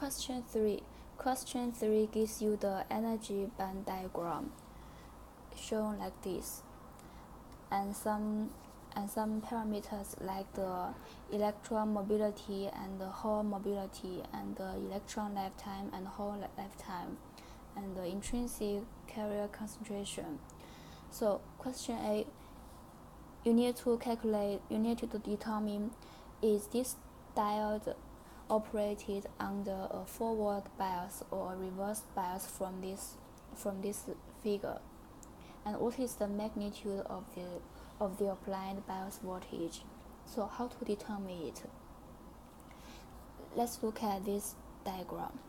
Question 3. Question 3 gives you the energy band diagram shown like this, and some parameters like the electron mobility and the hole mobility and the electron lifetime and hole lifetime and the intrinsic carrier concentration. So question A, you need to determine, is this diode operated under a forward bias or a reverse bias from this figure, and what is the magnitude of the applied bias voltage. So how to determine it? Let's look at this diagram.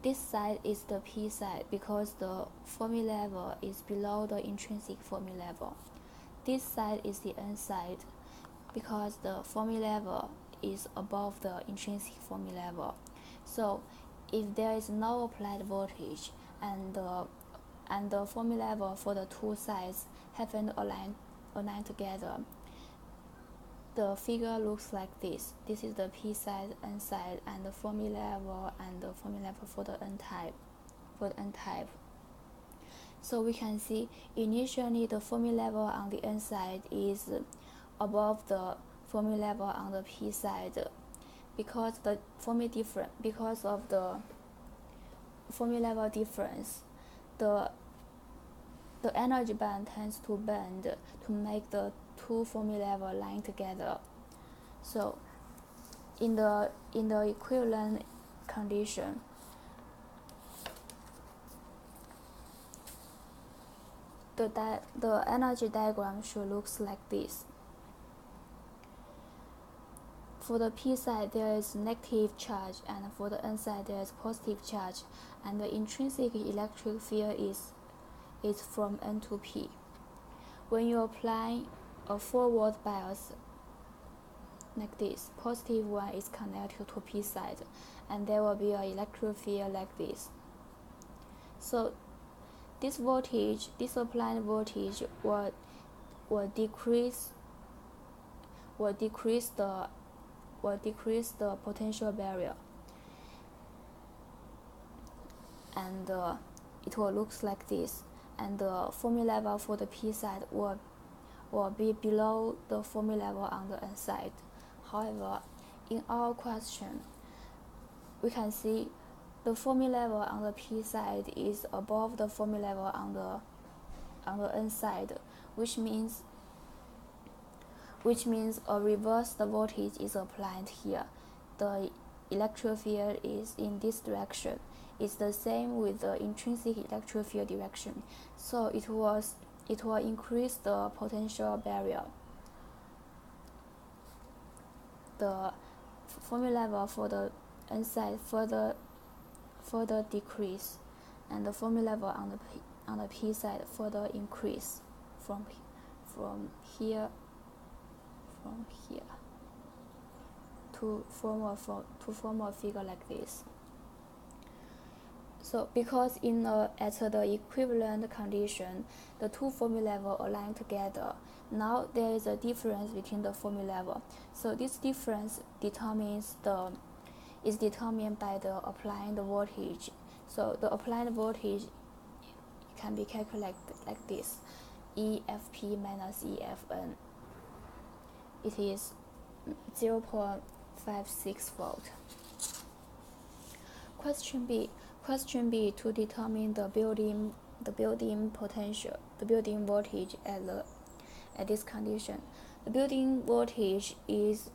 This side is the P side because the Fermi level is below the intrinsic Fermi level. This side is the N side because the Fermi level is above the intrinsic Fermi level. So if there is no applied voltage and the Fermi level for the two sides haven't aligned together, the figure looks like this. This is the P side, N side, and the Fermi level for the N type. So we can see initially the Fermi level on the N side is above the Fermi level on the P side because of the Fermi level difference. The energy band tends to bend to make the two Fermi level line together. So in the equivalent condition, the energy diagram should look like this. For the P side there is negative charge, and for the N side there is positive charge, and the intrinsic electric field is from N to P. When you apply a forward bias like this, positive one is connected to P side, and there will be an electric field like this. So this applied voltage will decrease the potential barrier, and it will look like this, and the Fermi level for the P side will be below the Fermi level on the N side. However, in our question, we can see the Fermi level on the P side is above the Fermi level on the N side, which means a reversed voltage is applied here. The electric field is in this direction. It's the same with the intrinsic electric field direction. So it will increase the potential barrier. The Fermi level for the N side further decrease, and the Fermi level on the P side further increase from here to form a figure like this. So because at the equivalent condition, the two Fermi level align together, now there is a difference between the Fermi level. So this difference is determined by the applied voltage. So the applied voltage can be calculated like this: EFP minus EFN. It is 0.56 volt. Question B, to determine the building potential, the building voltage at this condition. The building voltage is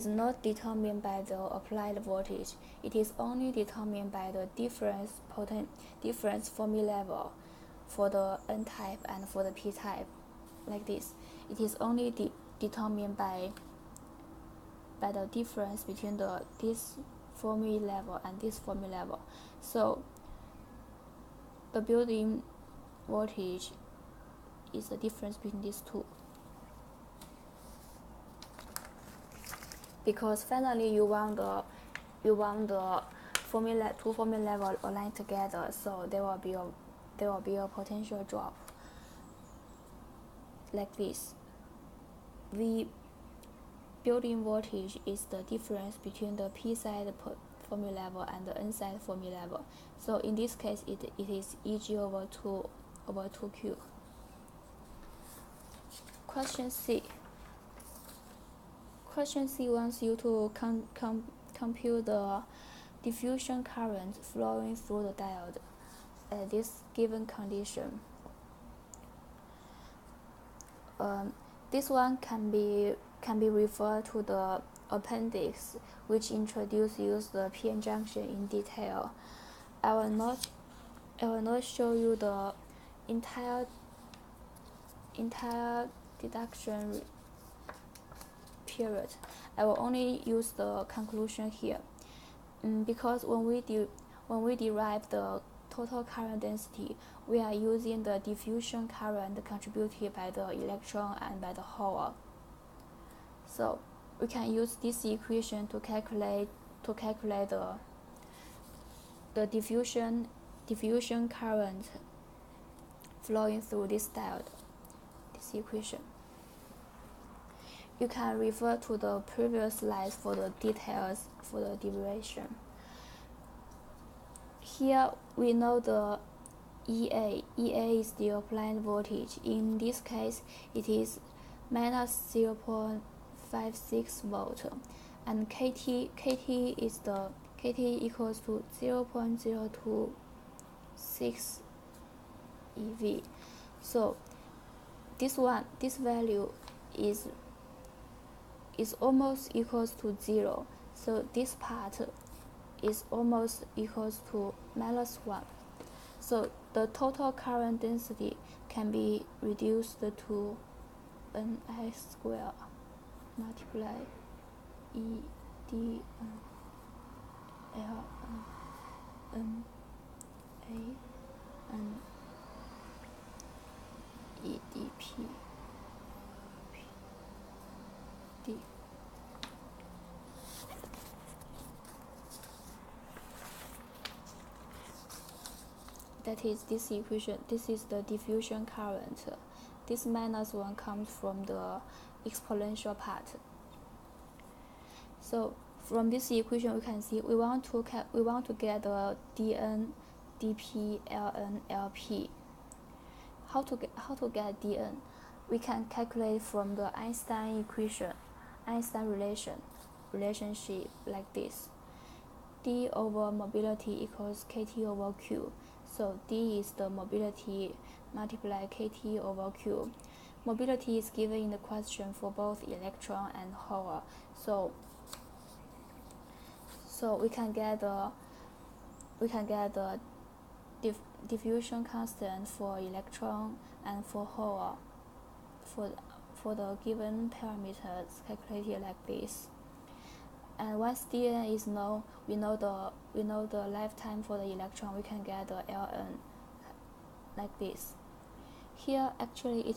not determined by the applied voltage. It is only determined by the difference Fermi level for the N type and for the P type, like this. It is only determined by the difference between this Fermi level and this Fermi level. So the building voltage is the difference between these two. Because finally you want the two Fermi level aligned together, so there will be a potential drop like this. built-in voltage is the difference between the p-side Fermi level and the n-side Fermi level. So in this case, it is Eg over 2Q. Question C. Question C wants you to compute the diffusion current flowing through the diode at this given condition. This one can be referred to the appendix, which introduces the p-n junction in detail. I will not show you the entire deduction period. I will only use the conclusion here, because when we derive the total current density, we are using the diffusion current contributed by the electron and by the hole. So we can use this equation to calculate the diffusion current flowing through this diode. This equation. You can refer to the previous slides for the details for the derivation. Here we know the EA is the applied voltage. In this case, it is minus 0.56 volt, and KT equals to 0.026 eV. So this value is almost equals to 0. So this part is almost equals to -1. So the total current density can be reduced to Ni square multiply E D L N A and E D P D. That is this equation. This is the diffusion current. This -1 comes from the exponential part. So from this equation, we can see we want to get the dn, dp, ln, lp. How to get dn? We can calculate from the Einstein equation, Einstein relationship like this. D over mobility equals kT over q. So D is the mobility multiply kT over q. Mobility is given in the question for both electron and hole. So we can get the diffusion constant for electron and for hole for the given parameters calculated like this. And once dn is known, we know the lifetime for the electron. We can get the ln like this. Here actually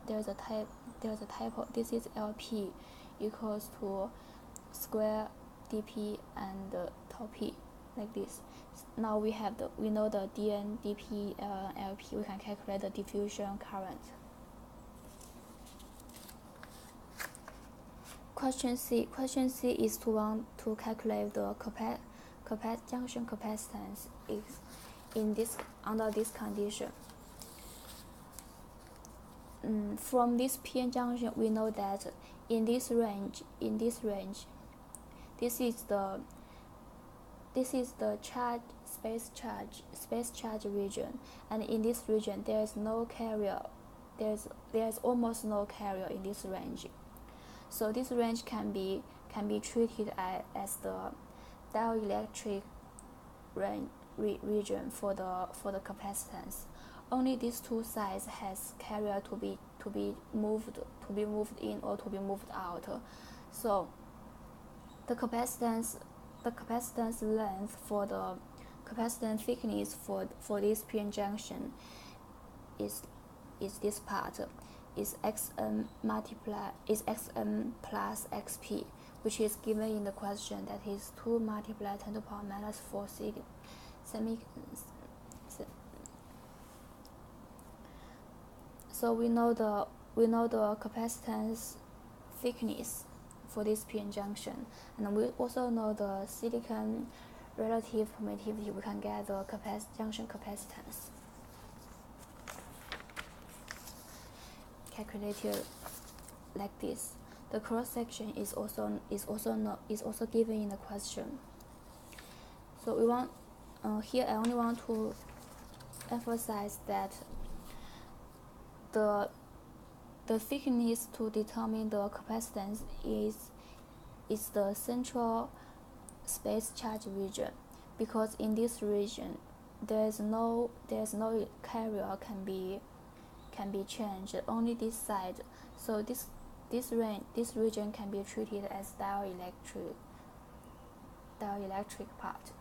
there's a typo. This is lp equals to square dp and tau p like this. Now we know the dn, dp, ln, lp. We can calculate the diffusion current. Question C is to want to calculate the junction capacitance under this condition. From this p-n junction, we know that in this range, this is the space charge region, and in this region there is no carrier. There's almost no carrier in this range. So this range can be treated as the dielectric region for the capacitance. Only these two sides has carrier to be moved in or to be moved out. So the capacitance length for the capacitance thickness for this p-n junction is this part. Is xn plus xp, which is given in the question, that is 2 multiplied 10 to the power minus 4 So we know the capacitance thickness for this p-n junction. And we also know the silicon relative permittivity. We can get the junction capacitance calculated like this. The cross section is also given in the question. So we want here I only want to emphasize that the thickness to determine the capacitance is the central space charge region, because in this region there's no carrier can be changed, only this side. So this region can be treated as dielectric part.